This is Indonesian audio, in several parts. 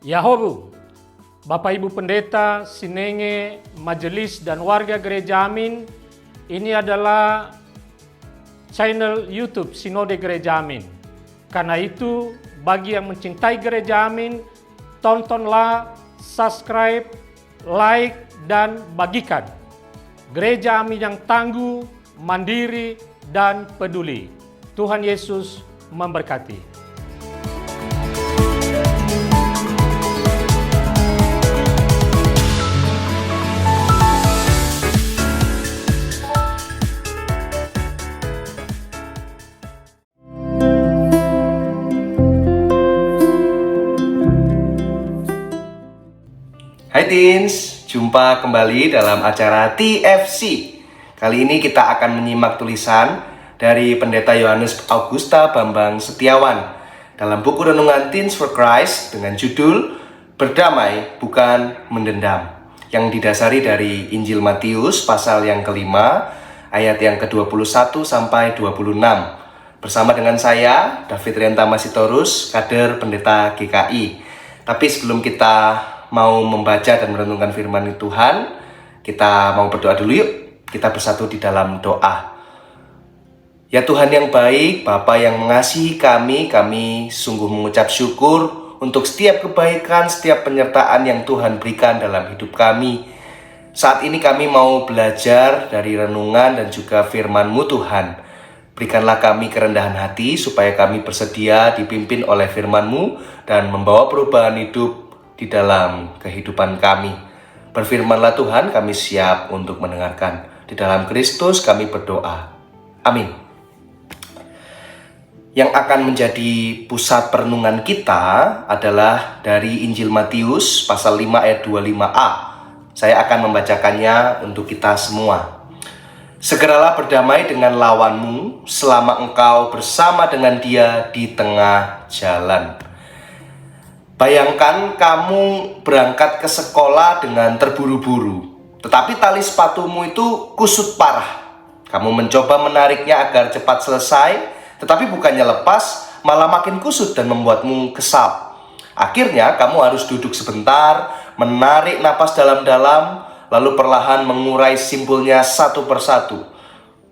Yahobu, Bapak Ibu Pendeta, Sinenge, Majelis dan warga Gereja Amin, ini adalah channel YouTube Sinode Gereja Amin. Karena itu, bagi yang mencintai Gereja Amin, tontonlah, subscribe, like, dan bagikan. Gereja Amin yang tangguh, mandiri, dan peduli. Tuhan Yesus memberkati. Hai Teens, jumpa kembali dalam acara TFC. Kali ini kita akan menyimak tulisan dari Pendeta Yohanes Augusta Bambang Setiawan dalam buku renungan Teens for Christ dengan judul Berdamai Bukan Mendendam, yang didasari dari Injil Matius pasal yang kelima ayat yang ke-21 sampai 26. Bersama dengan saya, David Rianta Masitorus, kader Pendeta GKI. Tapi sebelum kita mau membaca dan merenungkan firman Tuhan, kita mau berdoa dulu yuk. Kita bersatu di dalam doa. Ya Tuhan yang baik, Bapa yang mengasihi kami sungguh mengucap syukur untuk setiap kebaikan, setiap penyertaan yang Tuhan berikan dalam hidup kami. Saat ini kami mau belajar dari renungan dan juga firman-Mu Tuhan. Berikanlah kami kerendahan hati supaya kami bersedia dipimpin oleh firman-Mu dan membawa perubahan hidup di dalam kehidupan kami. Berfirmanlah Tuhan, kami siap untuk mendengarkan. Di dalam Kristus kami berdoa. Amin. Yang akan menjadi pusat perenungan kita adalah dari Injil Matius pasal 5 ayat 25a. Saya akan membacakannya untuk kita semua. Segeralah berdamai dengan lawanmu selama engkau bersama dengan dia di tengah jalan. Bayangkan kamu berangkat ke sekolah dengan terburu-buru, tetapi tali sepatumu itu kusut parah. Kamu mencoba menariknya agar cepat selesai, tetapi bukannya lepas, malah makin kusut dan membuatmu kesal. Akhirnya kamu harus duduk sebentar, menarik napas dalam-dalam, lalu perlahan mengurai simpulnya satu persatu.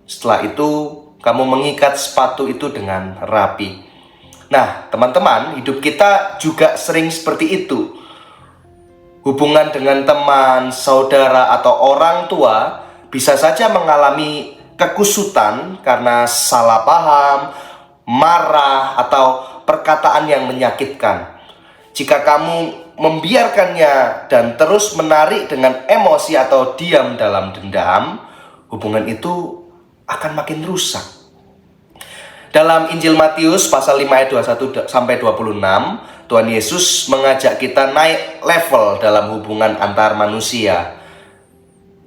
Setelah itu, kamu mengikat sepatu itu dengan rapi. Nah, teman-teman, hidup kita juga sering seperti itu. Hubungan dengan teman, saudara, atau orang tua bisa saja mengalami kekusutan karena salah paham, marah, atau perkataan yang menyakitkan. Jika kamu membiarkannya dan terus menarik dengan emosi atau diam dalam dendam, hubungan itu akan makin rusak. Dalam Injil Matius pasal 5 ayat 21 sampai 26, Tuhan Yesus mengajak kita naik level dalam hubungan antar manusia.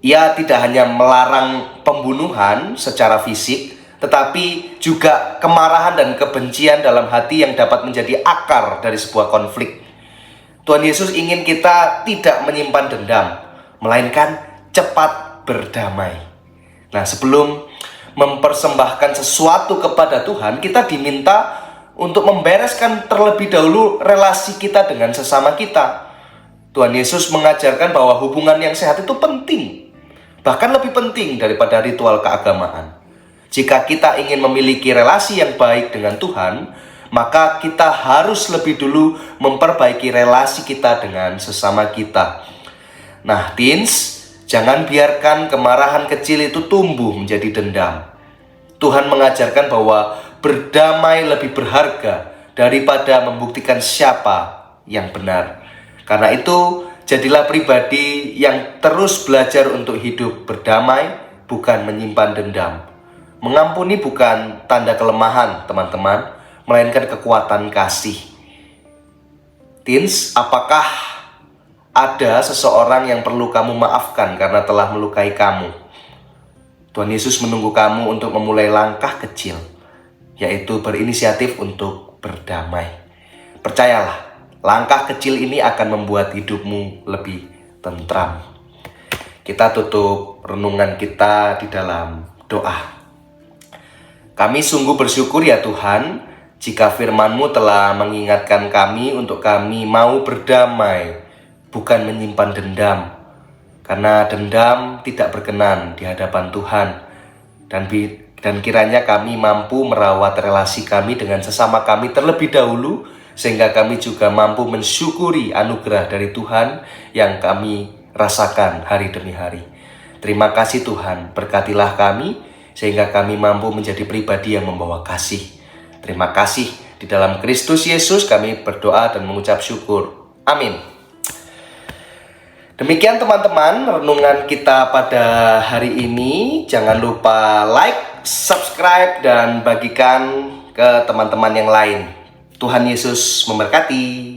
Ia tidak hanya melarang pembunuhan secara fisik, tetapi juga kemarahan dan kebencian dalam hati yang dapat menjadi akar dari sebuah konflik. Tuhan Yesus ingin kita tidak menyimpan dendam, melainkan cepat berdamai. Nah, sebelum mempersembahkan sesuatu kepada Tuhan, kita diminta untuk membereskan terlebih dahulu relasi kita dengan sesama kita. Tuhan Yesus mengajarkan bahwa hubungan yang sehat itu penting, bahkan lebih penting daripada ritual keagamaan. Jika kita ingin memiliki relasi yang baik dengan Tuhan, maka kita harus lebih dulu memperbaiki relasi kita dengan sesama kita. Nah, teens, jangan biarkan kemarahan kecil itu tumbuh menjadi dendam. Tuhan mengajarkan bahwa berdamai lebih berharga daripada membuktikan siapa yang benar. Karena itu, jadilah pribadi yang terus belajar untuk hidup berdamai, bukan menyimpan dendam. Mengampuni bukan tanda kelemahan, teman-teman, melainkan kekuatan kasih. Teens, apakah ada seseorang yang perlu kamu maafkan karena telah melukai kamu? Tuhan Yesus menunggu kamu untuk memulai langkah kecil, yaitu berinisiatif untuk berdamai. Percayalah, langkah kecil ini akan membuat hidupmu lebih tentram. Kita tutup renungan kita di dalam doa. Kami sungguh bersyukur ya Tuhan, Jika firman-Mu telah mengingatkan kami untuk kami mau berdamai, bukan menyimpan dendam. Karena dendam tidak berkenan di hadapan Tuhan. Dan kiranya kami mampu merawat relasi kami dengan sesama kami terlebih dahulu, sehingga kami juga mampu mensyukuri anugerah dari Tuhan yang kami rasakan hari demi hari. Terima kasih Tuhan, berkatilah kami, sehingga kami mampu menjadi pribadi yang membawa kasih. Terima kasih, di dalam Kristus Yesus kami berdoa dan mengucap syukur. Amin. Demikian teman-teman renungan kita pada hari ini. Jangan lupa like, subscribe, dan bagikan ke teman-teman yang lain. Tuhan Yesus memberkati.